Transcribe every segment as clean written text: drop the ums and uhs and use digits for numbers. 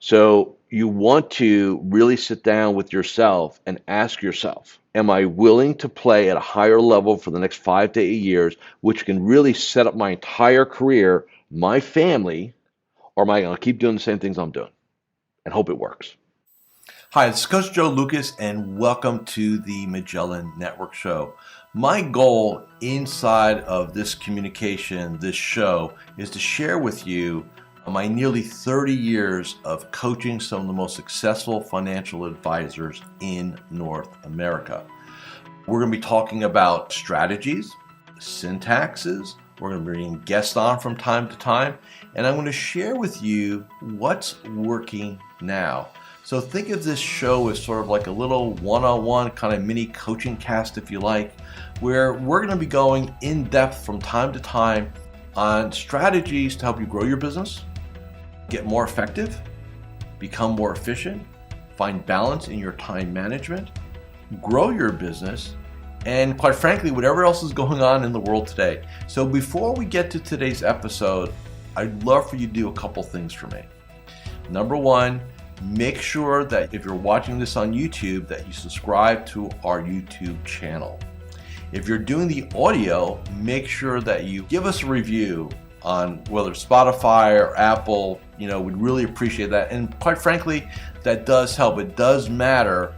So you want to really sit down with yourself and ask yourself, am I willing to play at a higher level for the next 5 to 8 years, which can really set up my entire career, my family, or am I going to keep doing the same things I'm doing and hope it works? Hi, this is Coach Joe Lucas, and welcome to the Magellan Network Show. My goal inside of this communication, this show, is to share with you my nearly 30 years of coaching some of the most successful financial advisors in North America. We're going to be talking about strategies, syntaxes. We're going to be bringing guests on from time to time, and I'm going to share with you what's working now. So think of this show as sort of like a little one-on-one kind of mini coaching cast, if you like, where we're going to be going in depth from time to time on strategies to help you grow your business, get more effective, become more efficient, find balance in your time management, grow your business, and quite frankly, whatever else is going on in the world today. So before we get to today's episode, I'd love for you to do a couple things for me. Number one, make sure that if you're watching this on YouTube, that you subscribe to our YouTube channel. If you're doing the audio, make sure that you give us a review on whether it's Spotify or Apple. We'd really appreciate that. And quite frankly, that does help. It does matter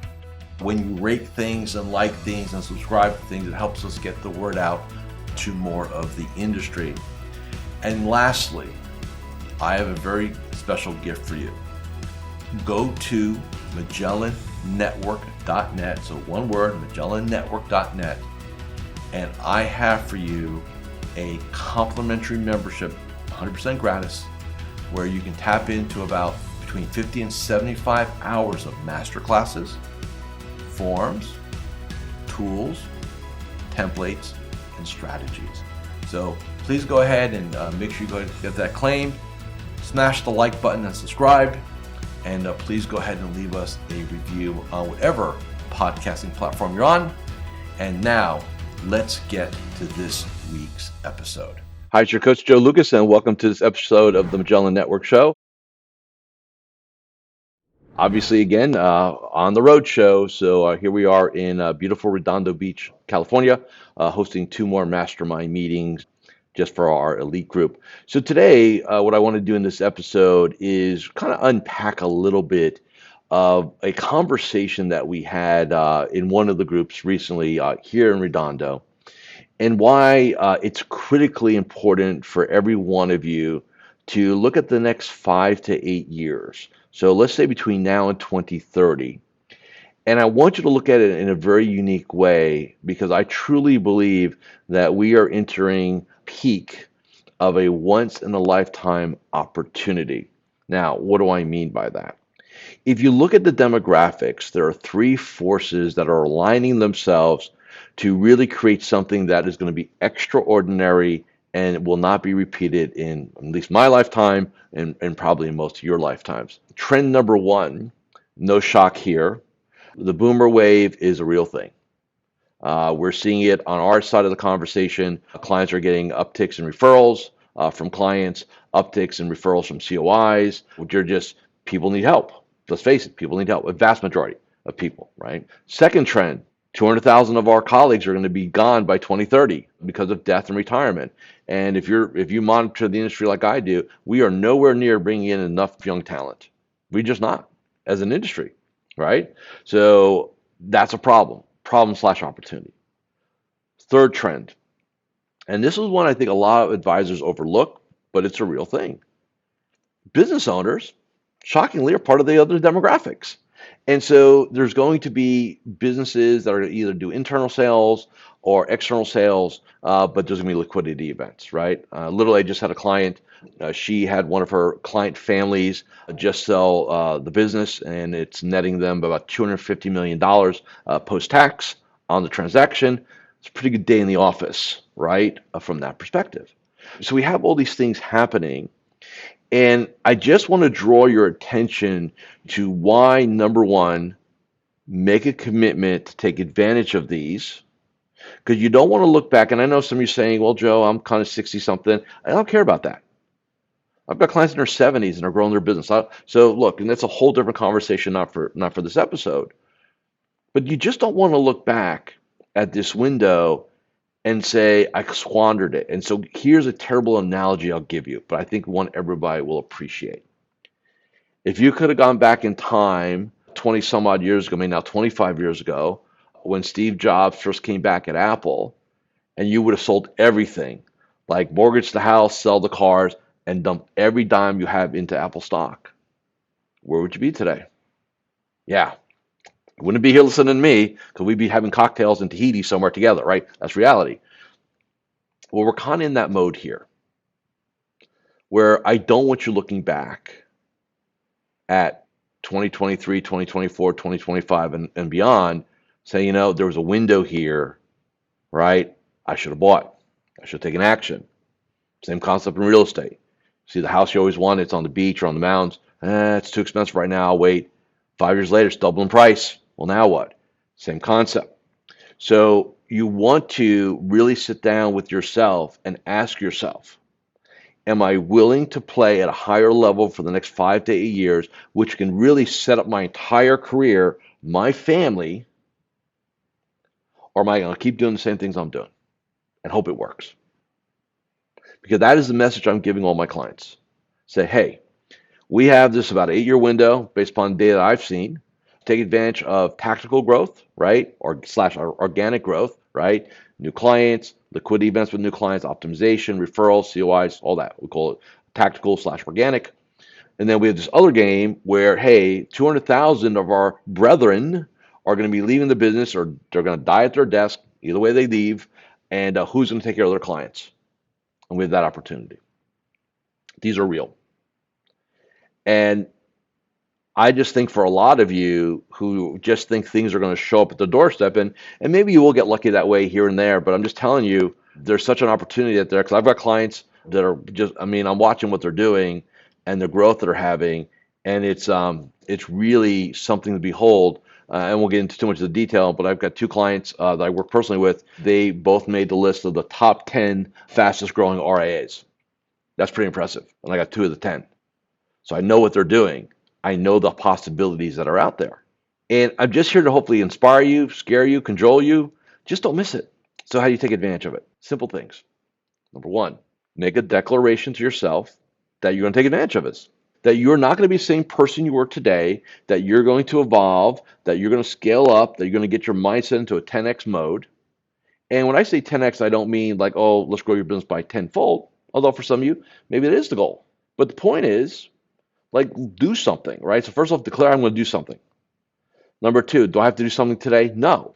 when you rate things and like things and subscribe to things. It helps us get the word out to more of the industry. And lastly, I have a very special gift for you. Go to MagellanNetwork.net, so one word, MagellanNetwork.net, and I have for you a complimentary membership, 100% gratis, where you can tap into about between 50 and 75 hours of masterclasses, forms, tools, templates, and strategies. So please go ahead and make sure you go ahead and get that claimed. Smash the like button and subscribe. And please go ahead and leave us a review on whatever podcasting platform you're on. And now, let's get to this week's episode. Hi, it's your Coach Joe Lucas, and welcome to this episode of the Magellan Network Show. Obviously, again, on the road show. So here we are in beautiful Redondo Beach, California, hosting 2 more mastermind meetings just for our elite group. So today, what I want to do in this episode is kind of unpack a little bit of a conversation that we had in one of the groups recently here in Redondo, and why it's critically important for every one of you to look at the next 5 to 8 years. So let's say between now and 2030. And I want you to look at it in a very unique way, because I truly believe that we are entering peak of a once in a lifetime opportunity. Now, what do I mean by that? If you look at the demographics, there are 3 forces that are aligning themselves to really create something that is going to be extraordinary and will not be repeated in at least my lifetime and probably in most of your lifetimes. Trend number 1, no shock here. The boomer wave is a real thing. We're seeing it on our side of the conversation. Clients are getting upticks in referrals from clients, upticks in referrals from COIs. They're just, people need help. Let's face it, people need help. A vast majority of people, right? Second trend, 200,000 of our colleagues are going to be gone by 2030 because of death and retirement. And if you monitor the industry like I do, we are nowhere near bringing in enough young talent. We're just not, as an industry, right? So that's a problem / opportunity. Third trend, and this is one I think a lot of advisors overlook, but it's a real thing. Business owners, shockingly, are part of the other demographics. And so there's going to be businesses that are going to either do internal sales or external sales, but there's going to be liquidity events, right? Literally, I just had a client. She had one of her client families just sell the business, and it's netting them about $250 million post-tax on the transaction. It's a pretty good day in the office, right, from that perspective. So we have all these things happening. And I just want to draw your attention to why, number 1, make a commitment to take advantage of these, because you don't want to look back. And I know some of you saying, well, Joe, I'm kind of 60 something. I don't care about that. I've got clients in their 70s and are growing their business. So look, and that's a whole different conversation, not for this episode. But you just don't want to look back at this window and say, I squandered it. And so here's a terrible analogy I'll give you, but I think one everybody will appreciate. If you could have gone back in time 20 some odd years ago, maybe now 25 years ago, when Steve Jobs first came back at Apple, and you would have sold everything, like mortgage the house, sell the cars, and dump every dime you have into Apple stock, where would you be today? Yeah, you wouldn't be here listening to me because we'd be having cocktails in Tahiti somewhere together, right? That's reality. Well, we're kind of in that mode here where I don't want you looking back at 2023, 2024, 2025, and beyond, saying, there was a window here, right? I should have bought. I should have taken action. Same concept in real estate. See the house you always wanted, it's on the beach or on the mountains. It's too expensive right now. I'll wait. 5 years later, it's double in price. Well, now what? Same concept. So you want to really sit down with yourself and ask yourself, am I willing to play at a higher level for the next 5 to 8 years, which can really set up my entire career, my family, or am I going to keep doing the same things I'm doing and hope it works? Because that is the message I'm giving all my clients. Say, hey, we have this about 8-year window based upon data I've seen. Take advantage of tactical growth, right? Or / organic growth, right? New clients, liquidity events with new clients, optimization, referrals, COIs, all that. We call it tactical / organic. And then we have this other game where, hey, 200,000 of our brethren are going to be leaving the business or they're going to die at their desk. Either way they leave. And who's going to take care of their clients? And we have that opportunity. These are real. And I just think for a lot of you who just think things are going to show up at the doorstep, and maybe you will get lucky that way here and there, but I'm just telling you, there's such an opportunity out there because I've got clients that are just, I'm watching what they're doing and the growth they're having, and it's really something to behold. And we'll get into too much of the detail, but I've got 2 clients that I work personally with. They both made the list of the top 10 fastest growing RIAs. That's pretty impressive. And I got 2 of the 10. So I know what they're doing. I know the possibilities that are out there. And I'm just here to hopefully inspire you, scare you, cajole you. Just don't miss it. So how do you take advantage of it? Simple things. Number 1, make a declaration to yourself that you're going to take advantage of it. That you're not going to be the same person you were today, that you're going to evolve, that you're going to scale up, that you're going to get your mindset into a 10x mode. And when I say 10x, I don't mean like, oh, let's grow your business by tenfold. Although for some of you, maybe it is the goal. But the point is, like, do something, right? So first off, declare I'm going to do something. Number 2, do I have to do something today? No.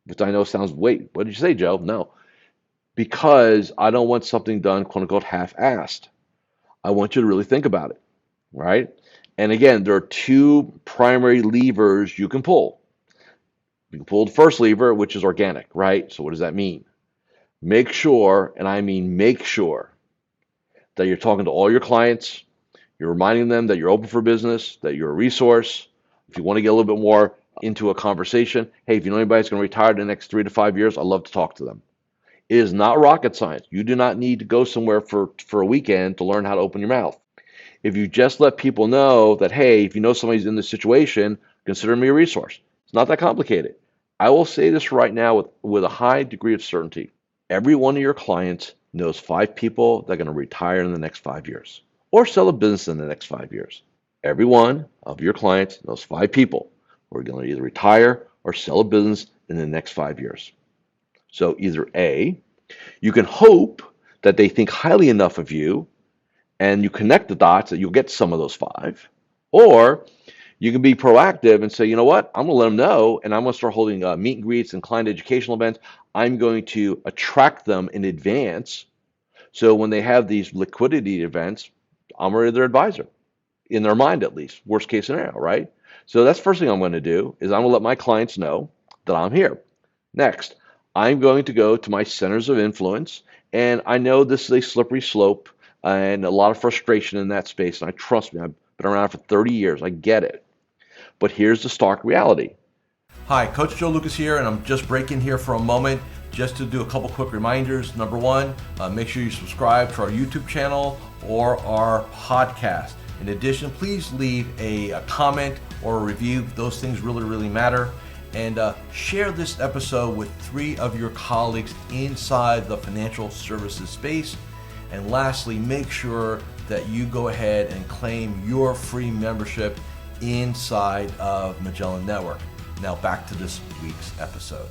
Which I know sounds, wait, what did you say, Joe? No. Because I don't want something done, quote unquote, half-assed. I want you to really think about it, right? And again, there are 2 primary levers you can pull. You can pull the first lever, which is organic, right? So what does that mean? Make sure, and I mean make sure, that you're talking to all your clients. You're reminding them that you're open for business, that you're a resource. If you want to get a little bit more into a conversation, hey, if you know anybody that's going to retire in the next 3 to 5 years, I'd love to talk to them. It is not rocket science. You do not need to go somewhere for a weekend to learn how to open your mouth. If you just let people know that, hey, if you know somebody's in this situation, consider me a resource. It's not that complicated. I will say this right now with a high degree of certainty. Every one of your clients knows 5 people that are going to retire in the next 5 years or sell a business in the next 5 years. Every one of your clients knows 5 people who are going to either retire or sell a business in the next 5 years. So either A, you can hope that they think highly enough of you and you connect the dots that you'll get some of those 5, or you can be proactive and say, you know what, I'm going to let them know, and I'm going to start holding meet and greets and client educational events. I'm going to attract them in advance. So when they have these liquidity events, I'm already their advisor, in their mind at least, worst case scenario, right? So that's the first thing I'm going to do is I'm going to let my clients know that I'm here. Next, I'm going to go to my centers of influence, and I know this is a slippery slope and a lot of frustration in that space, and trust me, I've been around for 30 years. I get it. But here's the stark reality. Hi, Coach Joe Lukacs here, and I'm just breaking here for a moment Just to do a couple quick reminders. Number one, make sure you subscribe to our YouTube channel or our podcast. In addition, please leave a comment or a review. Those things really, really matter. And share this episode with 3 of your colleagues inside the financial services space. And lastly, make sure that you go ahead and claim your free membership inside of Magellan Network. Now back to this week's episode.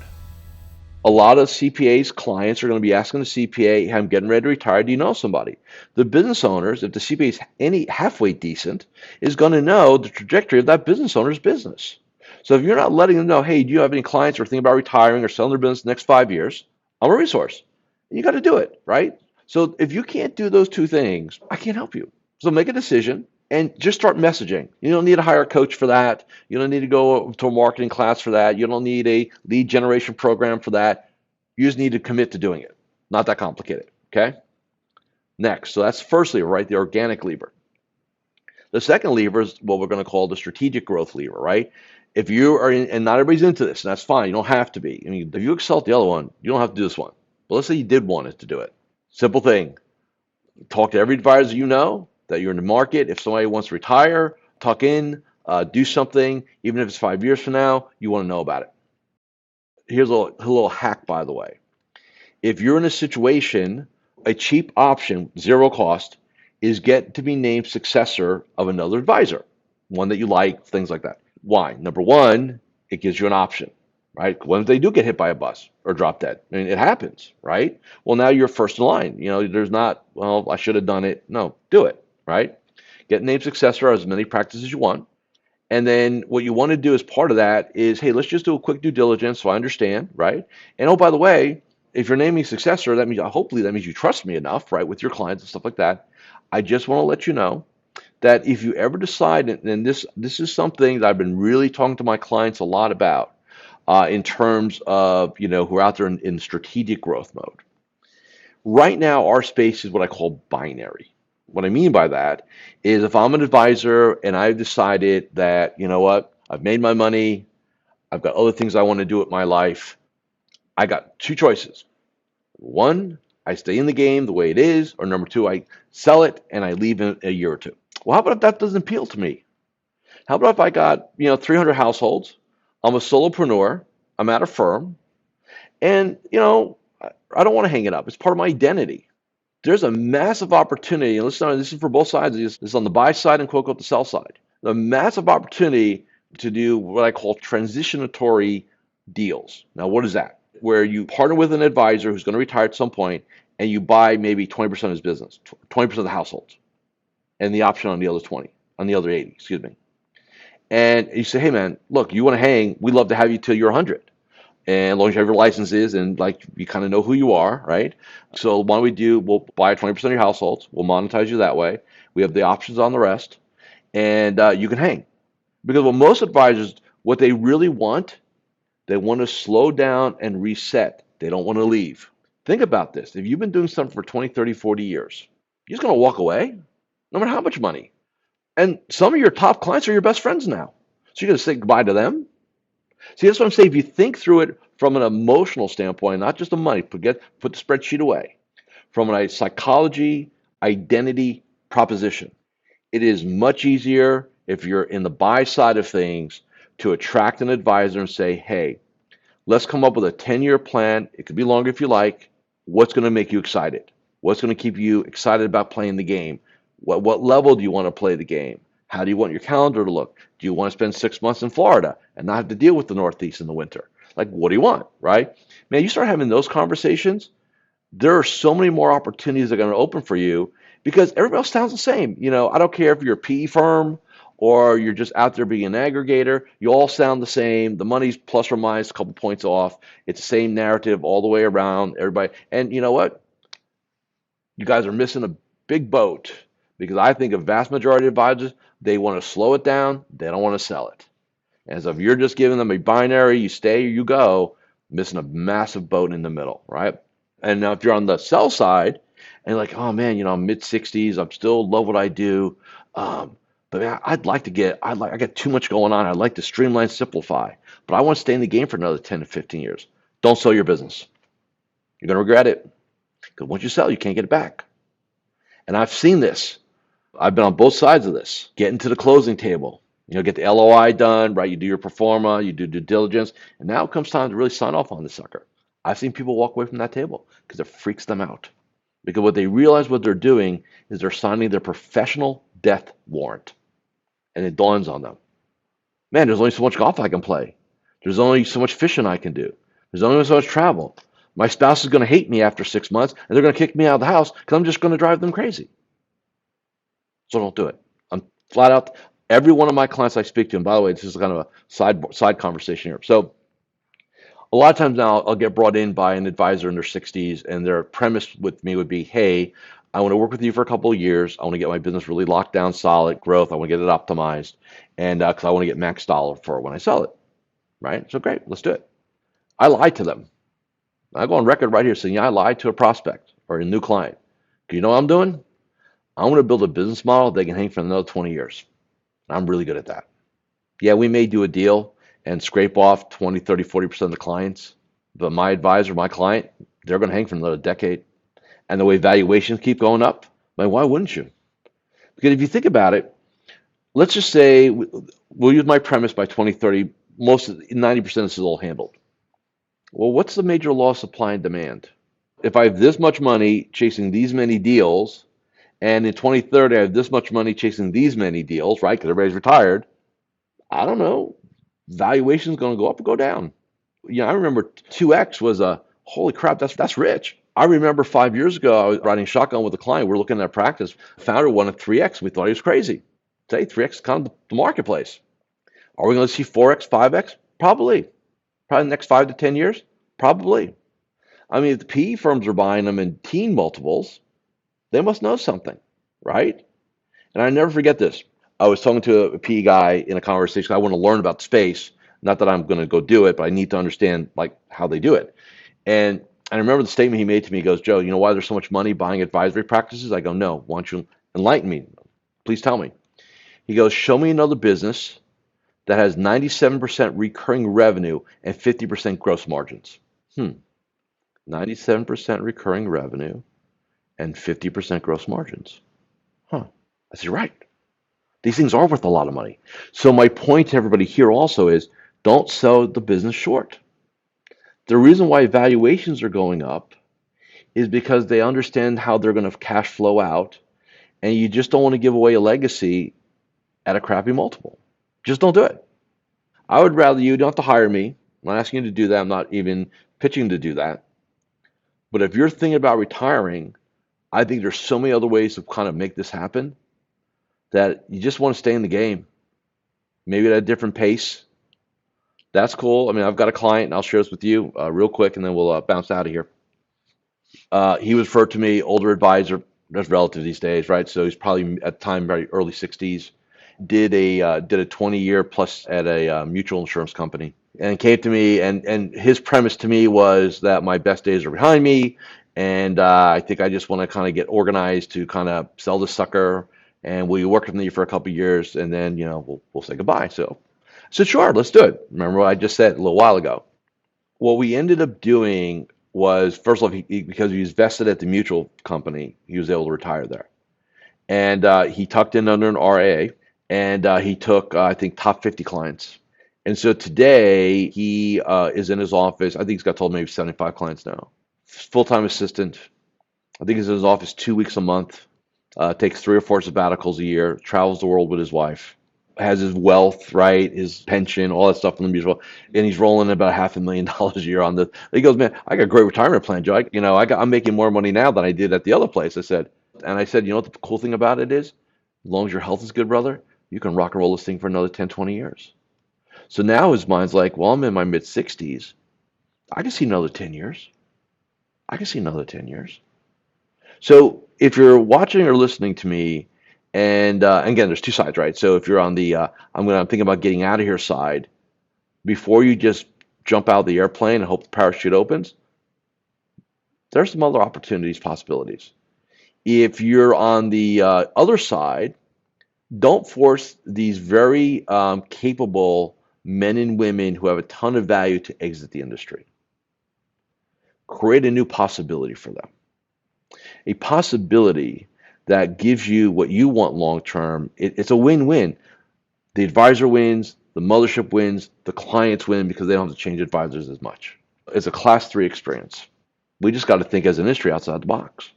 A lot of CPA's clients are going to be asking the CPA, hey, I'm getting ready to retire. Do you know somebody? The business owners, if the CPA is any halfway decent, is going to know the trajectory of that business owner's business. So if you're not letting them know, hey, do you have any clients who are thinking about retiring or selling their business in the next 5 years? I'm a resource. You got to do it, right? So if you can't do those 2 things, I can't help you. So make a decision and just start messaging. You don't need to hire a coach for that. You don't need to go to a marketing class for that. You don't need a lead generation program for that. You just need to commit to doing it. Not that complicated, okay? Next, so that's first lever, right? The organic lever. The second lever is what we're going to call the strategic growth lever, right? If you are in, and not everybody's into this, and that's fine. You don't have to be. I mean, if you excel at the other one, you don't have to do this one. But let's say you did want it to do it. Simple thing. Talk to every advisor you know that you're in the market. If somebody wants to retire, tuck in, do something, even if it's 5 years from now, you want to know about it. Here's a little hack, by the way. If you're in a situation, a cheap option, 0 cost, is get to be named successor of another advisor, one that you like, things like that. Why? Number one, it gives you an option, right? When they do get hit by a bus or drop dead, I mean, it happens, right? Well, now you're first in line. You know, there's not, well, I should have done it. No, do it, right? Get named successor as many practices as you want. And then what you want to do as part of that is, hey, let's just do a quick due diligence so I understand, right? And oh, by the way, if you're naming successor, that means hopefully that means you trust me enough, right, with your clients and stuff like that. I just want to let you know that if you ever decide, and this is something that I've been really talking to my clients a lot about in terms of, you know, who are out there in strategic growth mode. Right now, our space is what I call binary. What I mean by that is if I'm an advisor and I've decided that, you know what, I've made my money, I've got other things I want to do with my life, I got 2 choices. One, I stay in the game the way it is, or number 2, I sell it and I leave in a year or 2. Well, how about if that doesn't appeal to me? How about if I got, 300 households, I'm a solopreneur, I'm at a firm, and, I don't want to hang it up. It's part of my identity. There's a massive opportunity, and listen, this is for both sides. This is on the buy side and quote, the sell side. The massive opportunity to do what I call transitionatory deals. Now, what is that? Where you partner with an advisor who's going to retire at some point, and you buy maybe 20% of his business, 20% of the households, and the option on the other 20, on the other 80, excuse me. And you say, hey, man, look, you want to hang, we'd love to have you till you're 100. And as long as you have your licenses and like you kind of know who you are, right? So why don't we'll buy 20% of your households. We'll monetize you that way. We have the options on the rest. And you can hang. Because what most advisors, what they really want, they want to slow down and reset. They don't want to leave. Think about this. If you've been doing something for 20, 30, 40 years, you're just going to walk away, no matter how much money. And some of your top clients are your best friends now. So you're going to say goodbye to them? See, that's what I'm saying. If you think through it from an emotional standpoint, not just the money, put the spreadsheet away. From a psychology, identity proposition, it is much easier if you're in the buy side of things to attract an advisor and say, hey, let's come up with a 10-year plan. It could be longer if you like. What's going to make you excited? What's going to keep you excited about playing the game? What level do you want to play the game? How do you want your calendar to look? Do you want to spend 6 months in Florida and not have to deal with the Northeast in the winter? Like, what do you want, right? Man, you start having those conversations, there are so many more opportunities that are going to open for you because everybody else sounds the same. I don't care if you're a PE firm or you're just out there being an aggregator. You all sound the same. The money's plus or minus a couple points off. It's the same narrative all the way around, everybody. And you know what? You guys are missing a big boat because I think a vast majority of advisors, they want to slow it down. They don't want to sell it. And so if you're just giving them a binary, you stay or you go, missing a massive boat in the middle, right? And now if you're on the sell side and you're like, oh man, I'm mid-60s, I'm still love what I do. But man, I got too much going on. I'd like to streamline, simplify, but I want to stay in the game for another 10 to 15 years. Don't sell your business. You're going to regret it because once you sell, you can't get it back. And I've seen this. I've been on both sides of this. Getting to the closing table, get the LOI done, right? You do your pro forma, you do due diligence, and now it comes time to really sign off on the sucker. I've seen people walk away from that table because it freaks them out. Because what they realize what they're doing is they're signing their professional death warrant. And it dawns on them, man, there's only so much golf I can play. There's only so much fishing I can do. There's only so much travel. My spouse is going to hate me after 6 months, and they're going to kick me out of the house because I'm just going to drive them crazy. So don't do it. I'm flat out. Every one of my clients I speak to, and by the way, this is kind of a side conversation here. So a lot of times now I'll get brought in by an advisor in their 60s, and their premise with me would be, hey, I want to work with you for a couple of years. I want to get my business really locked down, solid growth. I want to get it optimized, and because I want to get max dollar for it when I sell it, right? So great, let's do it. I lied to them. I go on record right here saying, yeah, I lied to a prospect or a new client. You know what I'm doing? I want to build a business model they can hang for another 20 years. I'm really good at that. Yeah, we may do a deal and scrape off 20, 30, 40% of the clients, but my advisor, my client, they're going to hang for another decade. And the way valuations keep going up, like, why wouldn't you? Because if you think about it, let's just say we'll use my premise by 2030, 90% of this is all handled. Well, what's the major law of supply and demand? If I have this much money chasing these many deals, and in 2030 I have this much money chasing these many deals, right? Because everybody's retired. I don't know. Valuation's going to go up or go down. I remember 2x was holy crap, that's rich. I remember 5 years ago, I was riding shotgun with a client. We're looking at practice. Founder wanted 3x. We thought he was crazy. Today, 3x is kind of the marketplace. Are we going to see 4x, 5x? Probably. Probably the next 5 to 10 years? Probably. I mean, if the PE firms are buying them in teen multiples, they must know something, right? And I never forget this. I was talking to a PE guy in a conversation. I want to learn about space. Not that I'm going to go do it, but I need to understand how they do it. And I remember the statement he made to me. He goes, Joe, you know why there's so much money buying advisory practices? I go, no. Why don't you enlighten me? Please tell me. He goes, show me another business that has 97% recurring revenue and 50% gross margins. 97% recurring revenue and 50% gross margins. I said, you're right. These things are worth a lot of money. So my point to everybody here also is don't sell the business short. The reason why valuations are going up is because they understand how they're going to cash flow out, and you just don't want to give away a legacy at a crappy multiple. Just don't do it. I would rather you don't have to hire me. I'm not asking you to do that. I'm not even pitching to do that. But if you're thinking about retiring, I think there's so many other ways to kind of make this happen that you just want to stay in the game. Maybe at a different pace. That's cool. I mean, I've got a client, and I'll share this with you real quick, and then we'll bounce out of here. He was referred to me, older advisor. That's relative these days, right? So he's probably at the time very early 60s. Did a 20-year plus at a mutual insurance company, and came to me, and his premise to me was that my best days are behind me, and I think I just want to kind of get organized to kind of sell this sucker, and will you work with me for a couple of years, and then we'll say goodbye. So I said, sure, let's do it. Remember what I just said a little while ago. What we ended up doing was, first of all, because he was vested at the mutual company, he was able to retire there. And he tucked in under an RA, and he took, I think, top 50 clients. And so today he is in his office. I think he's got told maybe 75 clients now. Full-time assistant. I think he's in his office 2 weeks a month. Takes 3 or 4 sabbaticals a year. Travels the world with his wife. Has his wealth, right? His pension, all that stuff from the mutual, and he's rolling about $500,000 a year on the. He goes, man, I got a great retirement plan, Joe. I'm making more money now than I did at the other place. I said, you know what the cool thing about it is? As long as your health is good, brother, you can rock and roll this thing for another 10, 20 years. So now his mind's like, well, I'm in my mid 60s. I can see another 10 years. So if you're watching or listening to me, and again, there's 2 sides, right? So if you're on the I'm thinking about getting out of here side, before you just jump out of the airplane and hope the parachute opens, there's some other opportunities, possibilities. If you're on the other side, don't force these very capable men and women who have a ton of value to exit the industry. create a new possibility for them. A possibility that gives you what you want long term. It's a win-win. The advisor wins, the mothership wins, the clients win because they don't have to change advisors as much. It's a class 3 experience. We just got to think as an industry outside the box.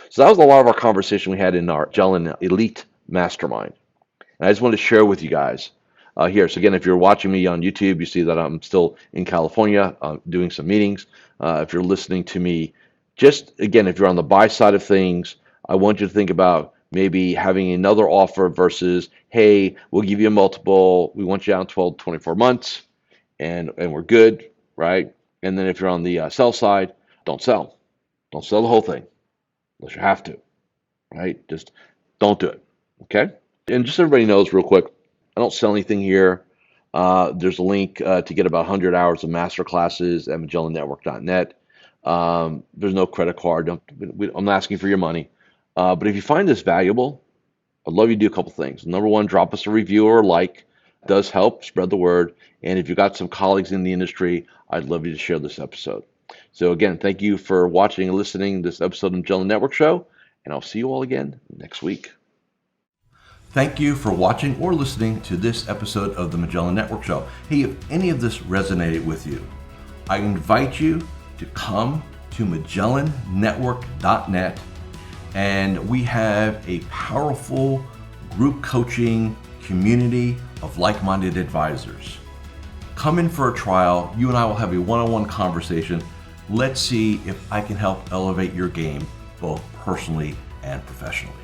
So that was a lot of our conversation we had in our Magellan Elite Mastermind. And I just wanted to share with you guys here. So again, if you're watching me on YouTube, you see that I'm still in California doing some meetings. If you're listening to me, just again, if you're on the buy side of things, I want you to think about maybe having another offer versus, hey, we'll give you a multiple. We want you out in 12 to 24 months and we're good, right? And then if you're on the sell side, don't sell. Don't sell the whole thing unless you have to, right? Just don't do it, okay? And just so everybody knows real quick, I don't sell anything here. There's a link to get about 100 hours of master classes at magellannetwork.net. There's no credit card. I'm not asking for your money. But if you find this valuable, I'd love you to do a couple things. Number one, drop us a review or a like. It does help spread the word. And if you've got some colleagues in the industry, I'd love you to share this episode. So again, thank you for watching and listening to this episode of the Magellan Network Show. And I'll see you all again next week. Thank you for watching or listening to this episode of the Magellan Network Show. Hey, if any of this resonated with you, I invite you to come to magellannetwork.net, and we have a powerful group coaching community of like-minded advisors. Come in for a trial. You and I will have a one-on-one conversation. Let's see if I can help elevate your game both personally and professionally.